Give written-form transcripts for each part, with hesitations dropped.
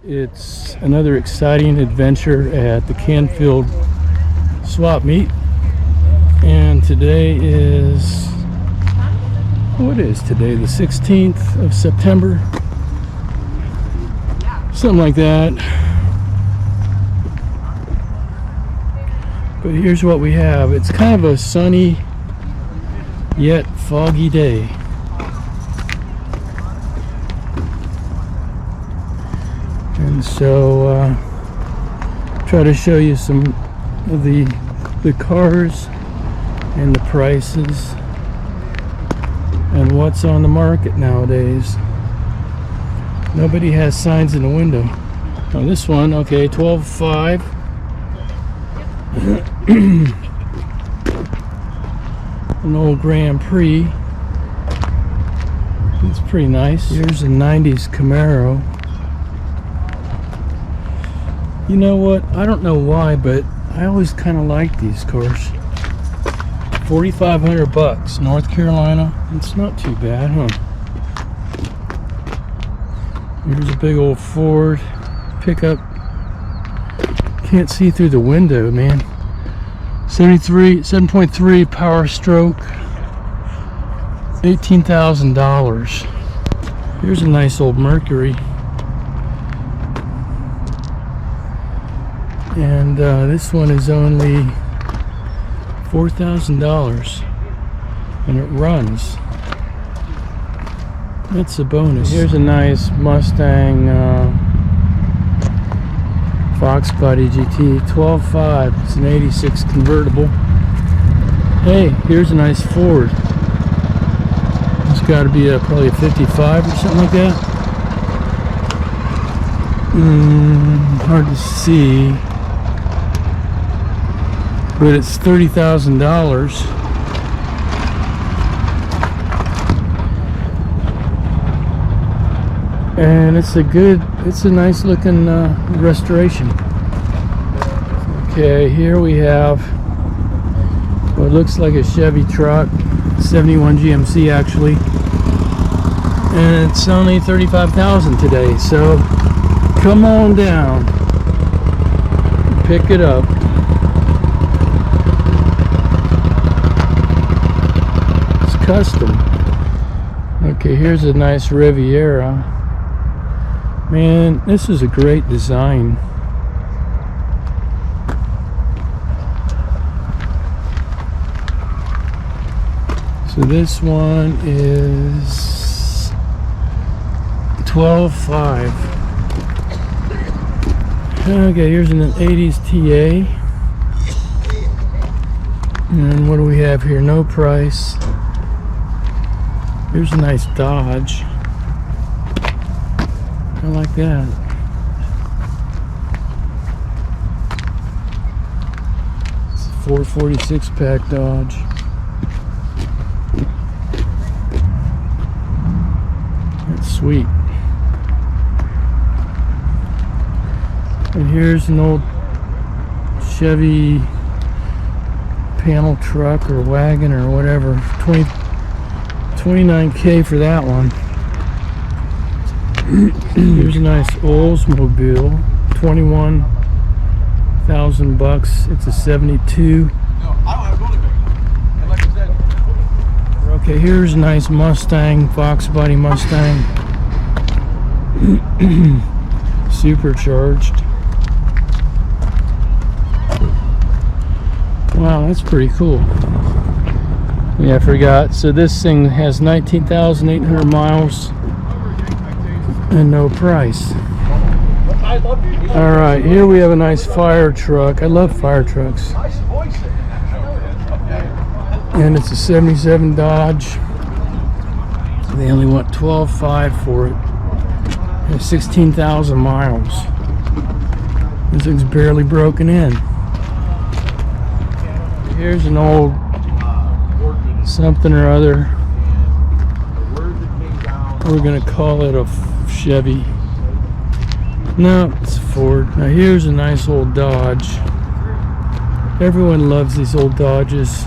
It's another exciting adventure at the Canfield swap meet, and today is, what is today, the 16th of September, something like that. But here's what we have. It's kind of a sunny yet foggy day. And so try to show you some of the cars and the prices and what's on the market nowadays. Nobody has signs in the window. Oh, this one, okay, 12.5. An old Grand Prix. It's pretty nice. Here's a 90s Camaro. You know what? I don't know why, but I always kind of like these cars. 4,500 bucks, North Carolina. It's not too bad, huh? Here's a big old Ford pickup. Can't see through the window, man. 7.3 power stroke. $18,000. Here's a nice old Mercury. And this one is only $4,000, and it runs. That's a bonus. Here's a nice Mustang Fox Body GT, 12.5. It's an 86 convertible. Hey, here's a nice Ford. It's got to be probably a 55 or something like that. Hard to see. But it's $30,000. And it's a nice looking restoration. Okay, here we have what looks like a Chevy truck, 71 GMC actually. And it's only $35,000 today, so come on down, pick it up. Custom. Okay, here's a nice Riviera. Man, this is a great design. So this one is 12.5. Okay, here's an 80s TA. And what do we have here? No price. Here's a nice Dodge. I like that. It's a 446 pack Dodge. That's sweet. And here's an old Chevy panel truck or wagon or whatever. 29K for that one. Here's a nice Oldsmobile, 21,000 bucks. It's a 72. Okay, here's a nice Mustang, Fox Body Mustang, supercharged. Wow, that's pretty cool. Yeah, I forgot. So this thing has 19,800 miles and no price. Alright, here we have a nice fire truck. I love fire trucks. And it's a 77 Dodge. They only want 12.5 for it. It has 16,000 miles. This thing's barely broken in. Here's an old something or other. We're gonna call it a Chevy. No, it's a Ford. Now here's a nice old Dodge. Everyone loves these old Dodges.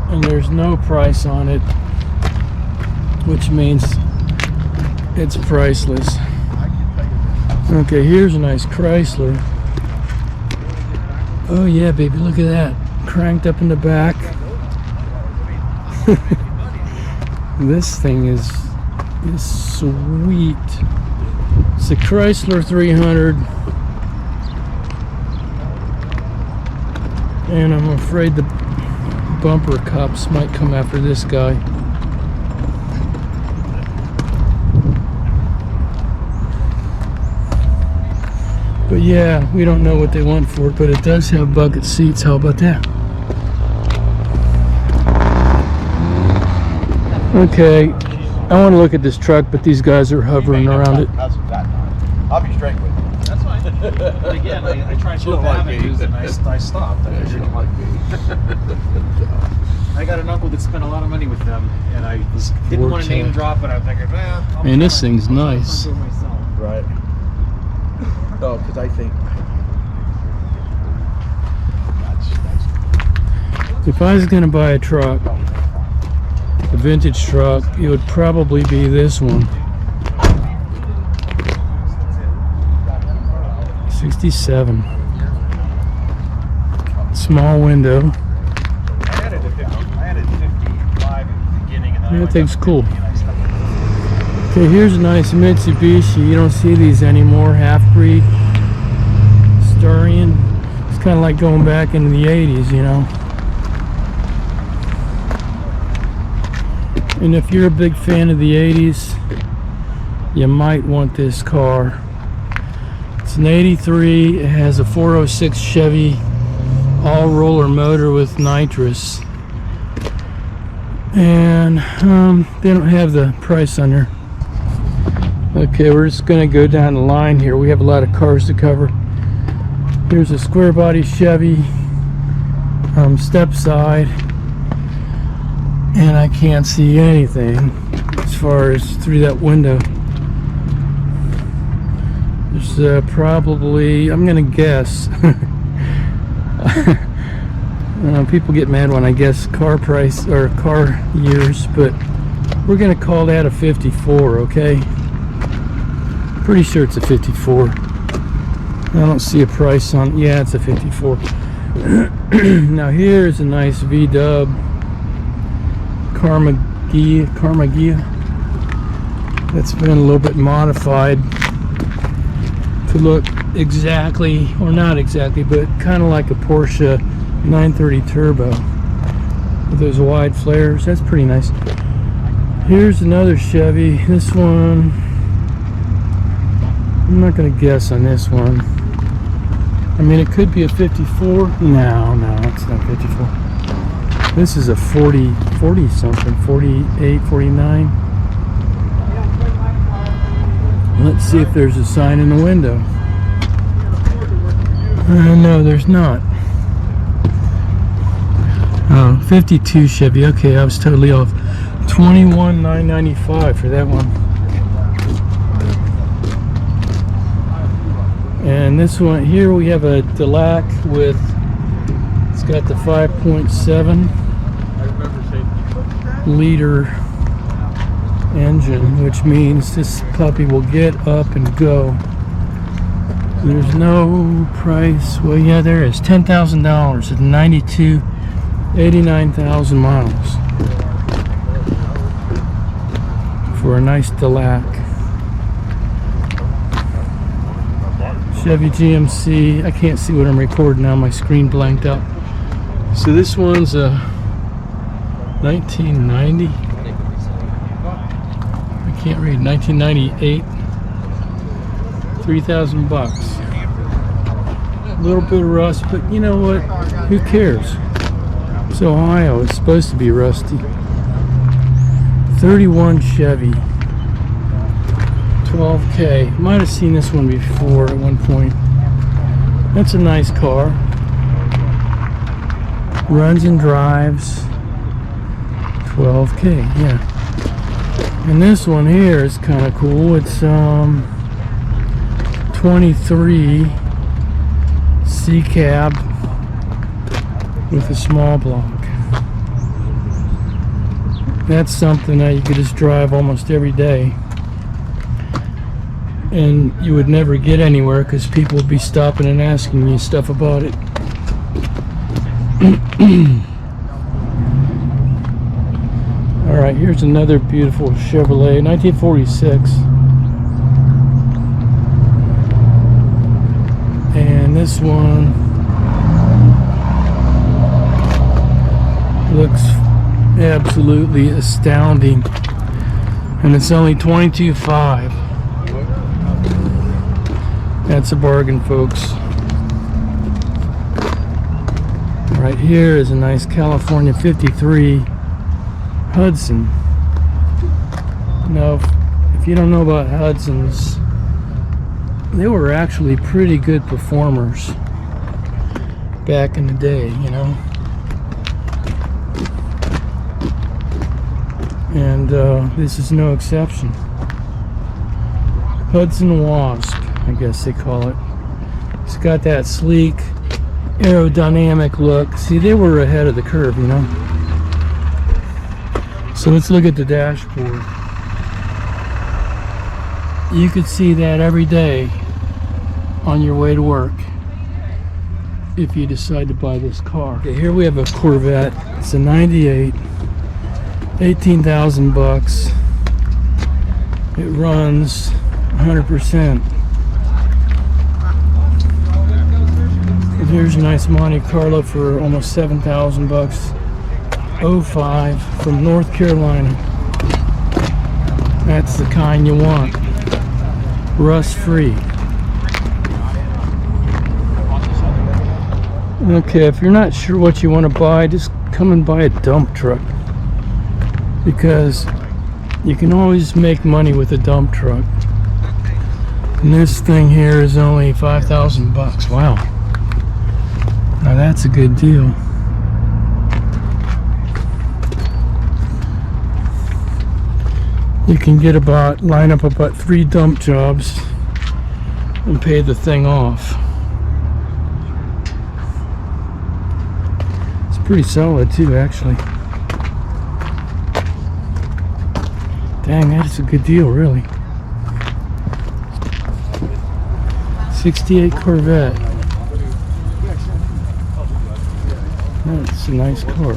And there's no price on it, which means it's priceless. Okay, here's a nice Chrysler. Oh yeah, baby, look at that. Cranked up in the back. This thing is sweet. It's a Chrysler 300. And I'm afraid the bumper cops might come after this guy. But yeah, we don't know what they want for it, but it does have bucket seats. How about that? Okay, I want to look at this truck, but these guys are hovering around it. I'll be straight with you. That's fine. But again, I tried both avenues and I stopped. I don't like me. I got an uncle that spent a lot of money with them, and I didn't want to name drop, but I figured, well, man, this thing's nice. Right. Oh, because I think if I was going to buy a truck, a vintage truck, it would probably be this one. 67. Small window. I had it at 55 at the beginning, and then That thing's cool. Okay, here's a nice Mitsubishi. You don't see these anymore. Half-breed Starion. It's kind of like going back into the 80s, you know. And if you're a big fan of the 80s, you might want this car. It's an 83. It has a 406 Chevy all-roller motor with nitrous. And they don't have the price on there. Okay, we're just going to go down the line here. We have a lot of cars to cover. Here's a square body Chevy step side. And I can't see anything as far as through that window. There's probably, I'm gonna guess. People get mad when I guess car price or car years, but we're gonna call that a 54, okay? Pretty sure it's a 54. I don't see a price on. Yeah, it's a 54. Now here's a nice V-dub. Carmagia. That's been a little bit modified to look exactly, or not exactly, but kind of like a Porsche 930 Turbo with those wide flares. That's pretty nice. Here's another Chevy. This one, I'm not going to guess on this one. I mean, it could be a 54. No, it's not 54. This is a 40 something, 48, 49. Let's see if there's a sign in the window. No, there's not. Oh, 52 Chevy. Okay, I was totally off. $21,995 for that one. And this one here, we have a Delac with, it's got the 5.7 liter engine, which means this puppy will get up and go. There's no price. Well, yeah, there is. $10,000 at 89,000 miles for a nice Delac. Chevy GMC. I can't see what I'm recording now. My screen blanked out. So this one's a 1990. I can't read. 1998. $3,000. A little bit of rust, but you know what? Who cares? It's Ohio. It's supposed to be rusty. 31 Chevy. 12K. Might have seen this one before at one point. That's a nice car. Runs and drives. 12K, yeah. And this one here is kind of cool. It's 23 C cab with a small block. That's something that you could just drive almost every day. and you would never get anywhere because people would be stopping and asking you stuff about it. All right, here's another beautiful Chevrolet, 1946. And this one looks absolutely astounding. And it's only $22,500. That's a bargain, folks. Right here is a nice California 53 Hudson. Now, if you don't know about Hudsons, they were actually pretty good performers back in the day, you know. And this is no exception. Hudson Wasp, I guess they call it. It's got that sleek, aerodynamic look. See, they were ahead of the curve, you know. So let's look at the dashboard. You could see that every day on your way to work if you decide to buy this car. Okay, here we have a Corvette. It's a 98, 18,000 bucks. It runs 100%. And here's a nice Monte Carlo for almost 7,000 bucks. 05 from North Carolina. That's the kind you want. Rust free. Okay, if you're not sure what you want to buy, just come and buy a dump truck, because you can always make money with a dump truck. And this thing here is only 5,000 bucks. Wow. Now that's a good deal. You can get line up about 3 dump jobs and pay the thing off. It's pretty solid too, actually. Dang, that's a good deal, really. 68 Corvette. That's a nice car.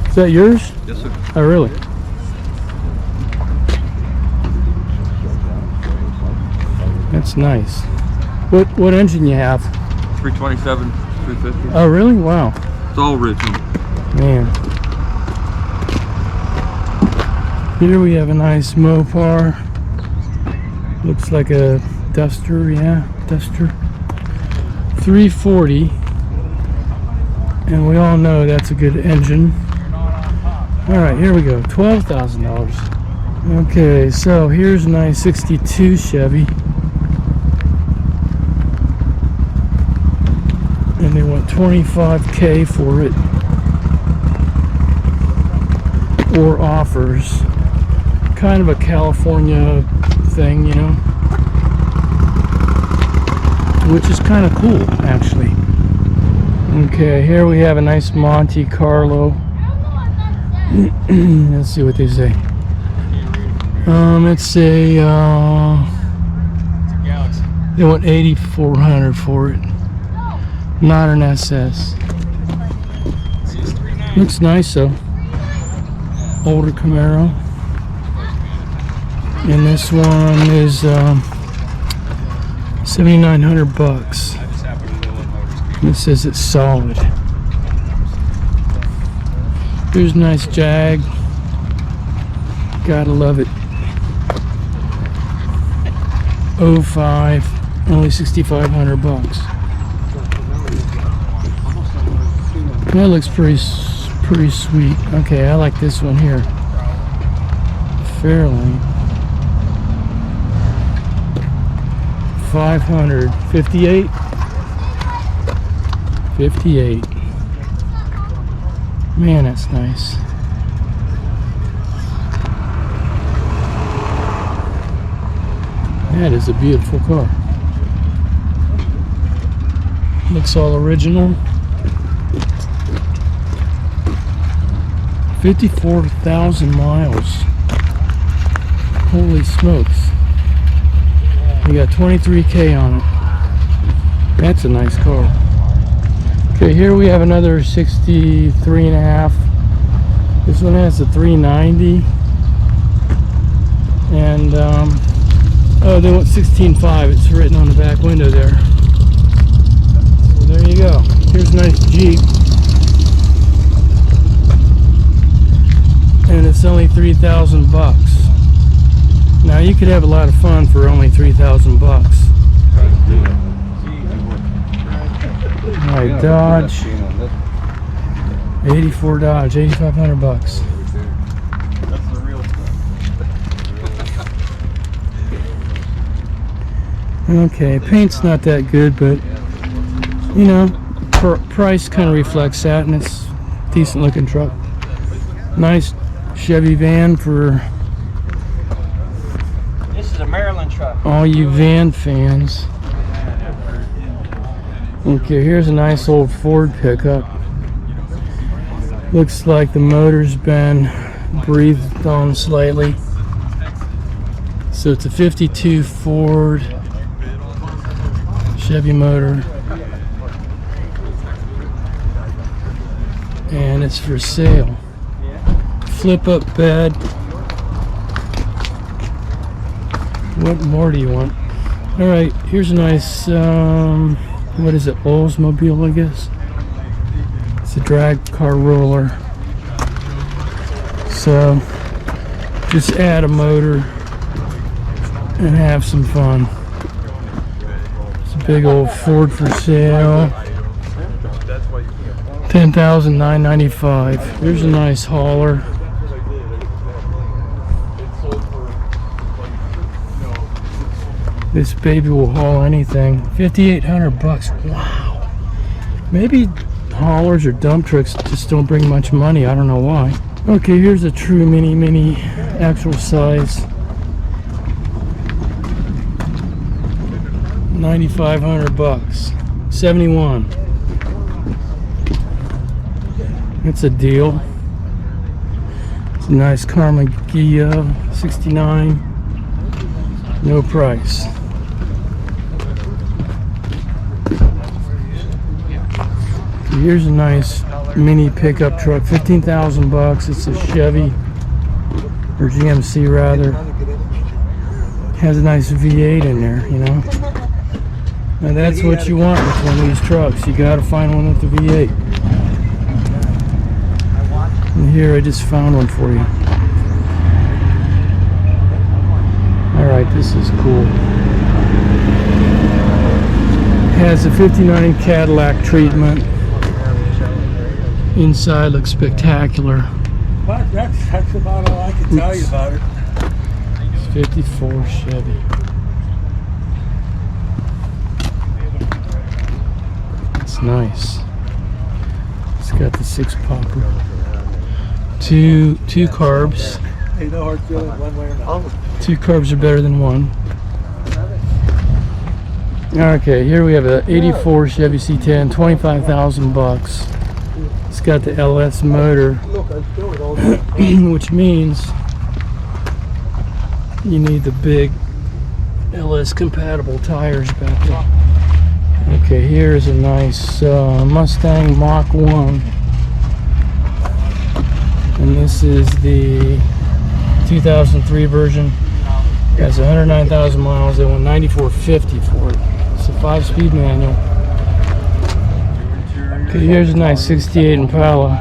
Is that yours? Yes, sir. Oh, really? That's nice. What engine you have? 327, 350. Oh, really? Wow. It's all original. Man. Here we have a nice Mopar. Looks like a Duster, yeah, Duster. 340. And we all know that's a good engine. Alright, here we go. $12,000. Okay, so here's a nice 62 Chevy. And they want $25,000 for it, or offers. Kind of a California thing, you know, which is kind of cool, actually. Okay, here we have a nice Monte Carlo. Let's see what they say. Let's say they want $8,400 for it. Not an SS. Looks nice though. Older Camaro. And this one is 7,900 bucks. And it says it's solid. Here's a nice Jag. Gotta love it. 05, only 6,500 bucks. That looks pretty sweet. Okay, I like this one here. Fairlane. 500. 58. 58. Man, that's nice. That is a beautiful car. Looks all original. 54,000 miles. Holy smokes. You got 23K on it. That's a nice car. Okay, here we have another 63 and a half. This one has a 390. And, oh, they want 16.5. It's written on the back window there. So there you go. Here's a nice Jeep. And it's only 3,000 bucks. Now you could have a lot of fun for only 3,000 bucks. Alright, Dodge. 84 Dodge, 8,500 bucks. That's the real stuff. Okay, paint's not that good, but you know, price kind of reflects that, and it's a decent looking truck. Nice Chevy van for This is a Maryland truck. all you van fans. Okay, here's a nice old Ford pickup. Looks like the motor's been breathed on slightly. So it's a 52 Ford Chevy motor. And it's for sale. Flip up bed. What more do you want? Alright, here's a nice, what is it, Oldsmobile, I guess? It's a drag car roller. So, just add a motor and have some fun. It's a big old Ford for sale. $10,995. Here's a nice hauler. This baby will haul anything. 5,800 bucks. Wow. Maybe haulers or dump trucks just don't bring much money. I don't know why. Okay, here's a true mini actual size. 9,500 bucks. 71. It's a deal. It's a nice Karma Gia 69. No price. Here's a nice mini pickup truck, 15,000 bucks. It's a Chevy or GMC rather. Has a nice V8 in there, you know. And that's what you want with one of these trucks. You got to find one with the V8. And here I just found one for you. Alright, this is cool. Has a 59 Cadillac treatment. Inside looks spectacular. But that's about all I can tell you about it. It's 54 Chevy. It's nice. It's got the 6-popper. Two carbs. Ain't no hard feeling one way or another. 2 carbs are better than 1. Okay, here we have a 84 Chevy C10, 25,000 bucks. It's got the LS motor, which means you need the big LS compatible tires back there. Okay, here's a nice Mustang Mach 1. And this is the 2003 version. It has 109,000 miles. They want $94.50 for it. It's a 5-speed manual. Okay, here's a nice 68 Impala.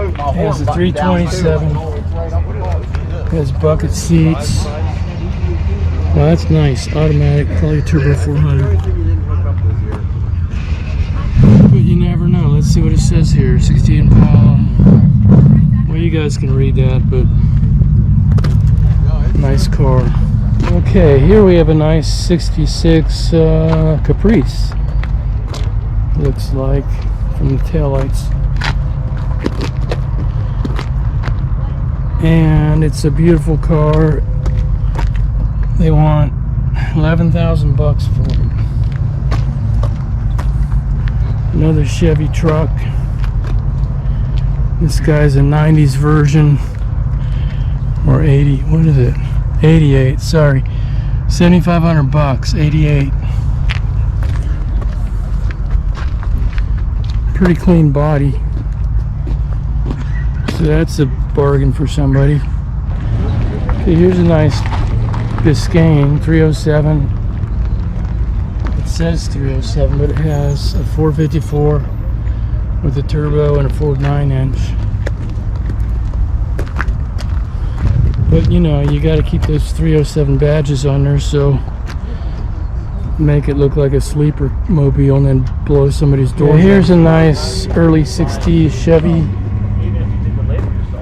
It has a 327. It has bucket seats. Well, that's nice. Automatic, probably turbo 400. But you never know. Let's see what it says here. 68 Impala. Well, you guys can read that, but nice car. Okay, here we have a nice 66 Caprice. Looks like from the taillights. And it's a beautiful car. They want 11,000 bucks for it. Another Chevy truck. This guy's a 90s version. Or 80, what is it? 88, sorry. $7,500, 88. Pretty clean body. So that's a bargain for somebody. Okay, here's a nice Biscayne 307. It says 307, but it has a 454 with a turbo and a 4.9 inch. But you know, you got to keep those 307 badges on there, so make it look like a sleeper mobile and then blow somebody's door. Yeah, here's a nice early 60s Chevy.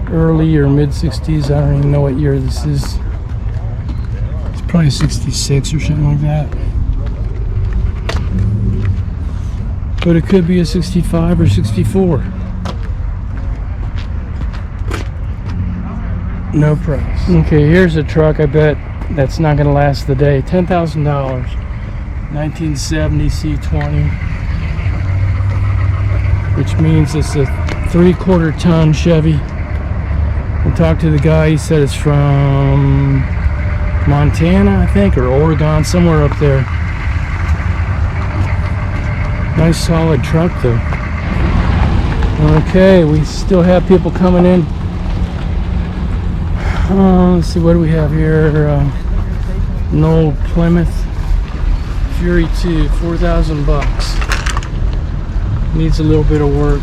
Early or mid 60s, I don't even know what year this is. It's probably 66 or something like that. But it could be a 65 or 64. No price. Okay, here's a truck I bet that's not going to last the day. $10,000. 1970 C20. Which means it's a 3/4 ton Chevy. I talked to the guy, he said it's from Montana, I think, or Oregon, somewhere up there. Nice solid truck though. Okay, we still have people coming in. Let's see, what do we have here? An old Plymouth Fury 2, $4,000. Needs a little bit of work.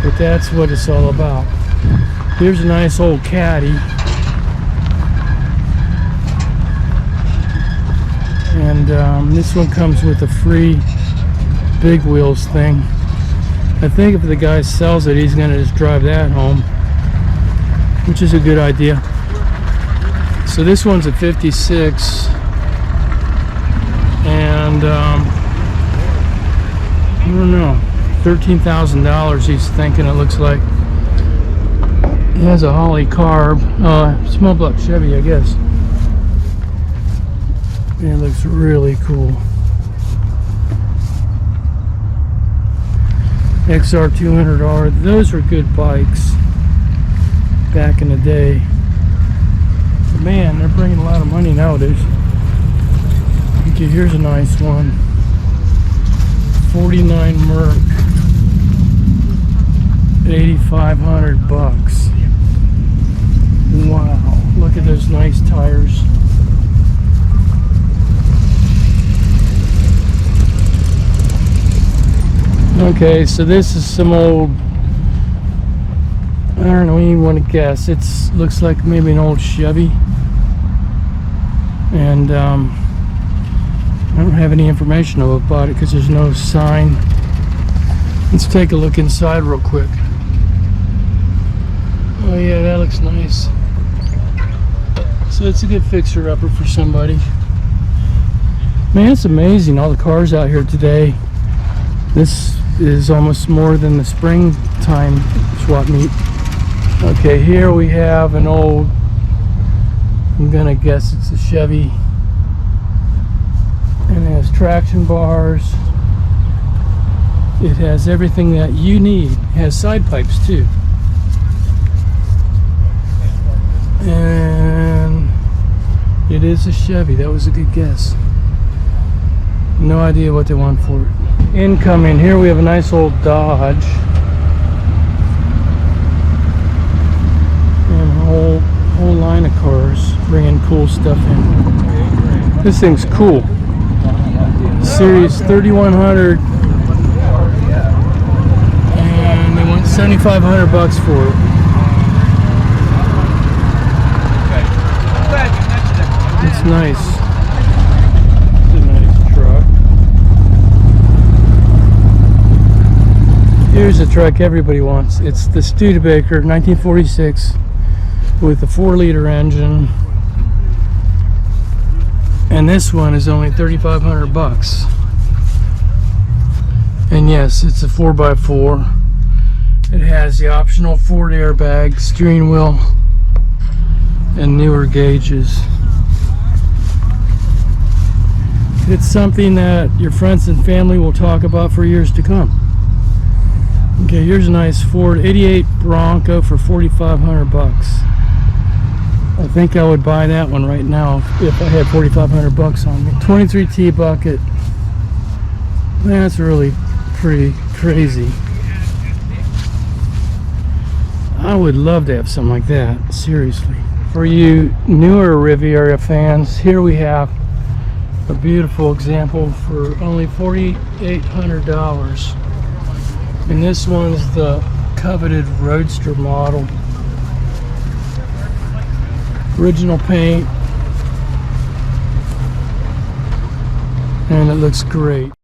But that's what it's all about. Here's a nice old caddy. And this one comes with a free big wheels thing. I think if the guy sells it, he's going to just drive that home, which is a good idea. So this one's a 56. And I don't know. $13,000 he's thinking, it looks like. It has a Holly carb, small block Chevy, I guess. And it looks really cool. XR 200R, those were good bikes back in the day. But man, they're bringing a lot of money nowadays. Okay, here's a nice one. 49 Merc. $8,500. Wow, look at those nice tires. Okay, so this is some old, I don't know, you want to guess. It looks like maybe an old Chevy. And I don't have any information about it because there's no sign. Let's take a look inside real quick. Oh yeah, that looks nice. So it's a good fixer-upper for somebody. Man, it's amazing, all the cars out here today. This is almost more than the springtime swap meet. Okay, here we have an old, I'm gonna guess it's a Chevy. And it has traction bars. It has everything that you need. It has side pipes too. And it is a Chevy. That was a good guess. No idea what they want for it. Incoming, here we have a nice old Dodge. And a whole line of cars bringing cool stuff in. This thing's cool. Series 3100. And they want $7,500 for it. It's nice. It's a nice truck. Here's a truck everybody wants. It's the Studebaker 1946 with a 4-liter engine. And this one is only $3,500. And yes, it's a 4x4. It has the optional Ford airbag, steering wheel, and newer gauges. It's something that your friends and family will talk about for years to come. Okay, here's a nice Ford 88 Bronco for $4,500. I think I would buy that one right now if I had 4,500 bucks on me. 23T bucket. That's really pretty crazy. I would love to have something like that, seriously. For you newer Riviera fans, here we have a beautiful example for only $4,800. And this one's the coveted Roadster model. Original paint. And it looks great.